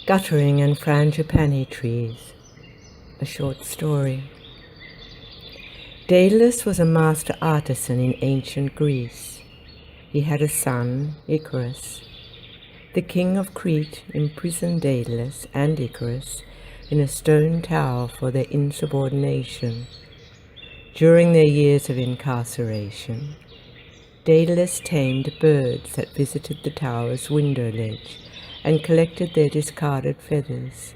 Guttering and Frangipani trees. A short story. Daedalus was a master artisan in ancient Greece. He had a son, Icarus. The king of Crete imprisoned Daedalus and Icarus in a stone tower for their insubordination. During their years of incarceration, Daedalus tamed birds that visited the tower's window ledge and collected their discarded feathers.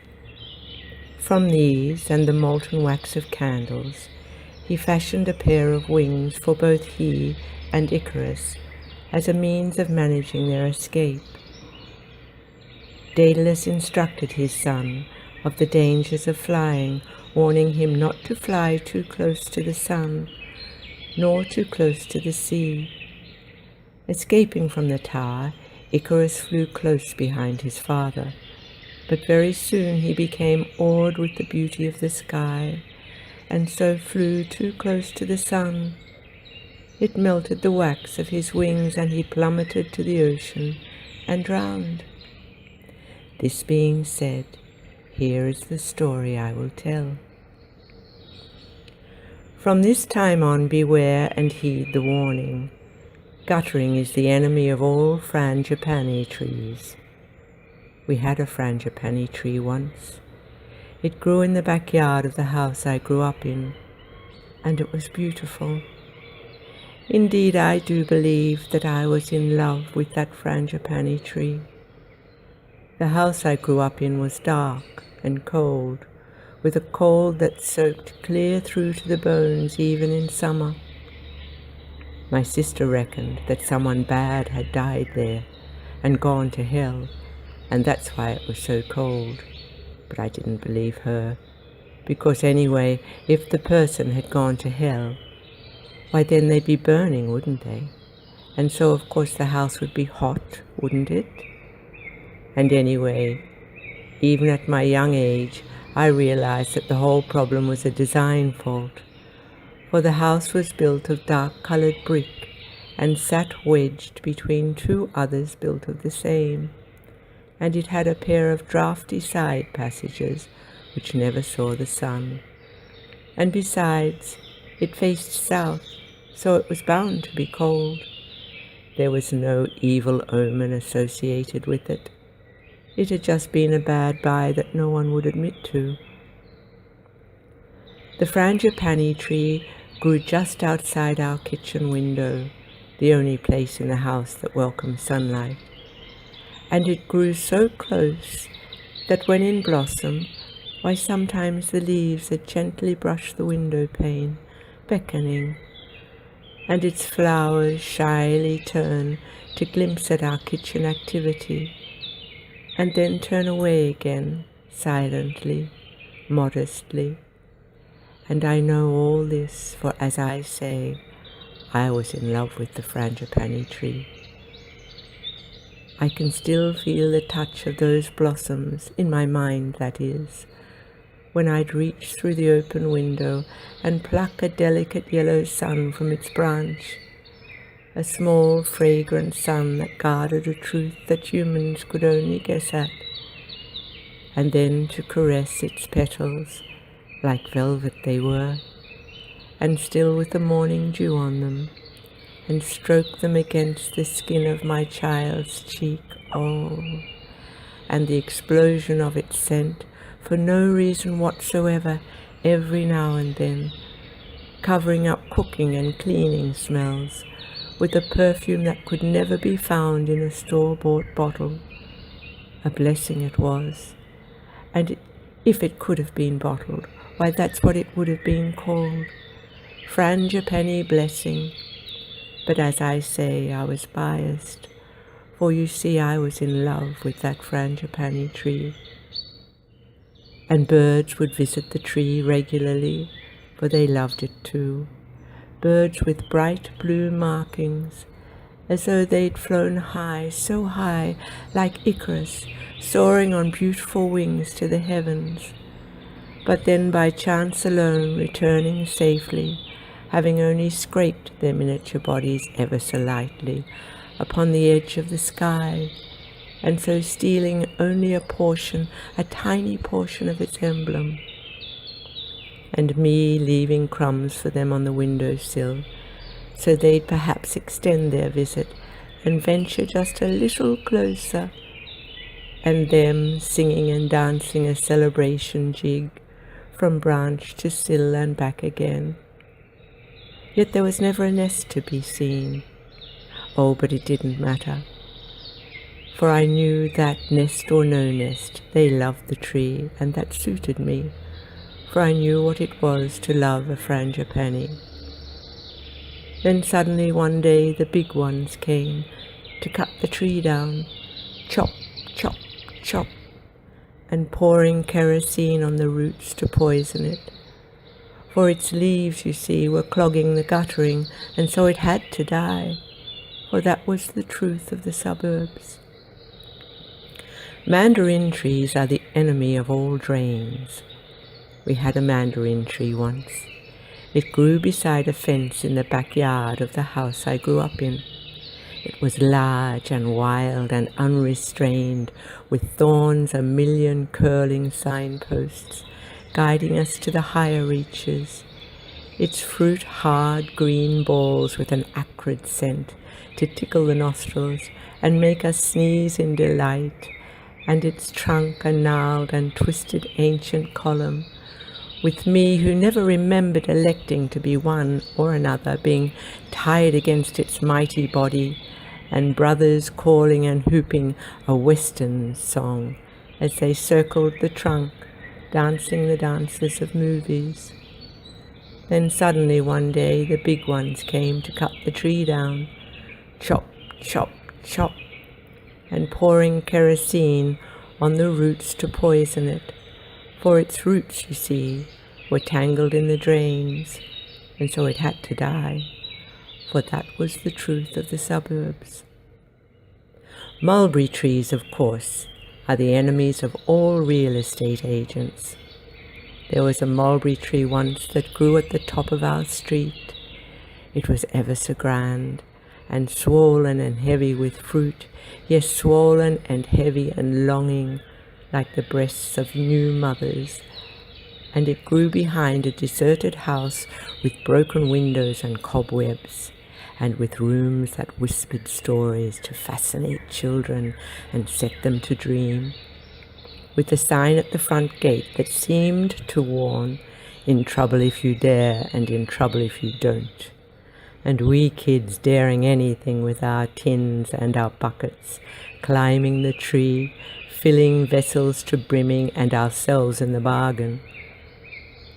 From these and the molten wax of candles, he fashioned a pair of wings for both he and Icarus as a means of managing their escape. Daedalus instructed his son of the dangers of flying, warning him not to fly too close to the sun, nor too close to the sea. Escaping from the tower, Icarus flew close behind his father, but very soon he became awed with the beauty of the sky, and so flew too close to the sun. It melted the wax of his wings, and he plummeted to the ocean and drowned. This being said, here is the story I will tell. From this time on, beware and heed the warning. Guttering is the enemy of all Frangipani trees. We had a Frangipani tree once. It grew in the backyard of the house I grew up in, and it was beautiful. Indeed, I do believe that I was in love with that Frangipani tree. The house I grew up in was dark and cold, with a cold that soaked clear through to the bones even in summer. My sister reckoned that someone bad had died there and gone to hell, and that's why it was so cold. But I didn't believe her, because anyway, if the person had gone to hell, why then they'd be burning, wouldn't they? And so of course the house would be hot, wouldn't it? And anyway, even at my young age, I realized that the whole problem was a design fault. For the house was built of dark-colored brick and sat wedged between two others built of the same, and it had a pair of draughty side passages which never saw the sun. And besides, it faced south, so it was bound to be cold. There was no evil omen associated with it. It had just been a bad buy that no one would admit to. The Frangipani tree grew just outside our kitchen window, the only place in the house that welcomed sunlight. And it grew so close that when in blossom, why sometimes the leaves had gently brushed the window pane, beckoning, and its flowers shyly turn to glimpse at our kitchen activity, and then turn away again, silently, modestly. And I know all this, for as I say, I was in love with the Frangipani tree. I can still feel the touch of those blossoms, in my mind that is, when I'd reach through the open window and pluck a delicate yellow sun from its branch, a small fragrant sun that guarded a truth that humans could only guess at, and then to caress its petals, like velvet they were, and still with the morning dew on them, and stroke them against the skin of my child's cheek, oh, and the explosion of its scent, for no reason whatsoever, every now and then, covering up cooking and cleaning smells, with a perfume that could never be found in a store-bought bottle. A blessing it was, and if it could have been bottled, why that's what it would have been called, Frangipani blessing. But as I say, I was biased, for you see I was in love with that Frangipani tree. And birds would visit the tree regularly, for they loved it too. Birds with bright blue markings, as though they'd flown high, so high, like Icarus, soaring on beautiful wings to the heavens, but then by chance alone returning safely, having only scraped their miniature bodies ever so lightly upon the edge of the sky, and so stealing only a tiny portion of its emblem, and me leaving crumbs for them on the windowsill, so they'd perhaps extend their visit and venture just a little closer, and them singing and dancing a celebration jig from branch to sill and back again. Yet there was never a nest to be seen. Oh, but it didn't matter, for I knew that, nest or no nest, they loved the tree, and that suited me, for I knew what it was to love a frangipani. Then suddenly one day the big ones came to cut the tree down, chop, chop, chop, and pouring kerosene on the roots to poison it. For its leaves, you see, were clogging the guttering, and so it had to die, for that was the truth of the suburbs. Mandarin trees are the enemy of all drains. We had a mandarin tree once. It grew beside a fence in the backyard of the house I grew up in. It was large and wild and unrestrained, with thorns a million curling signposts, guiding us to the higher reaches. Its fruit hard green balls with an acrid scent to tickle the nostrils and make us sneeze in delight, and its trunk a gnarled and twisted ancient column, with me who never remembered electing to be one or another being tied against its mighty body, and brothers calling and whooping a western song as they circled the trunk, dancing the dances of movies. Then suddenly one day the big ones came to cut the tree down, chop, chop, chop, and pouring kerosene on the roots to poison it, for its roots, you see, were tangled in the drains, and so it had to die, for that was the truth of the suburbs. Mulberry trees, of course, are the enemies of all real estate agents. There was a mulberry tree once that grew at the top of our street. It was ever so grand, and swollen and heavy with fruit, yes, swollen and heavy and longing, like the breasts of new mothers, and it grew behind a deserted house with broken windows and cobwebs, and with rooms that whispered stories to fascinate children and set them to dream, with a sign at the front gate that seemed to warn, in trouble if you dare and in trouble if you don't, and we kids daring anything with our tins and our buckets, climbing the tree, filling vessels to brimming and ourselves in the bargain,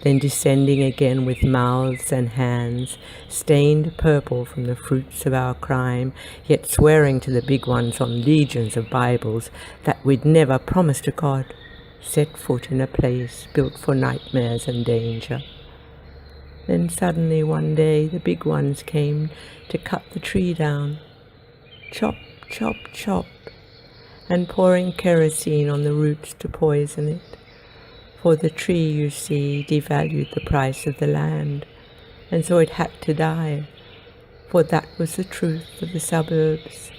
then descending again with mouths and hands stained purple from the fruits of our crime, yet swearing to the big ones on legions of Bibles that we'd never, promise to God, set foot in a place built for nightmares and danger. Then suddenly one day the big ones came to cut the tree down, chop, chop, chop, and pouring kerosene on the roots to poison it. For the tree, you see, devalued the price of the land, and so it had to die, for that was the truth of the suburbs.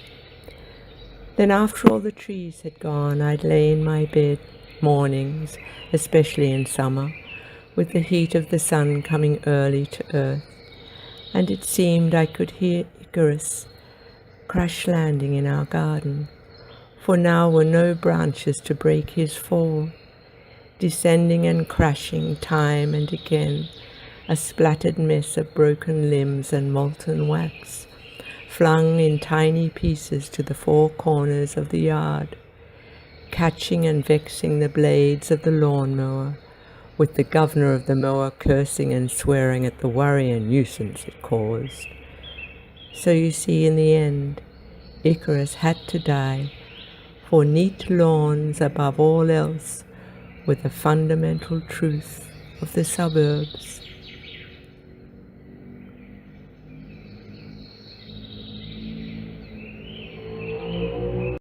Then after all the trees had gone, I'd lay in my bed mornings, especially in summer, with the heat of the sun coming early to earth, and it seemed I could hear Icarus crash landing in our garden, for now were no branches to break his fall, descending and crashing time and again, a splattered mess of broken limbs and molten wax, flung in tiny pieces to the four corners of the yard, catching and vexing the blades of the lawn-mower, with the governor of the mower cursing and swearing at the worry and nuisance it caused. So you see, in the end, Icarus had to die, for neat lawns above all else were the fundamental truth of the suburbs.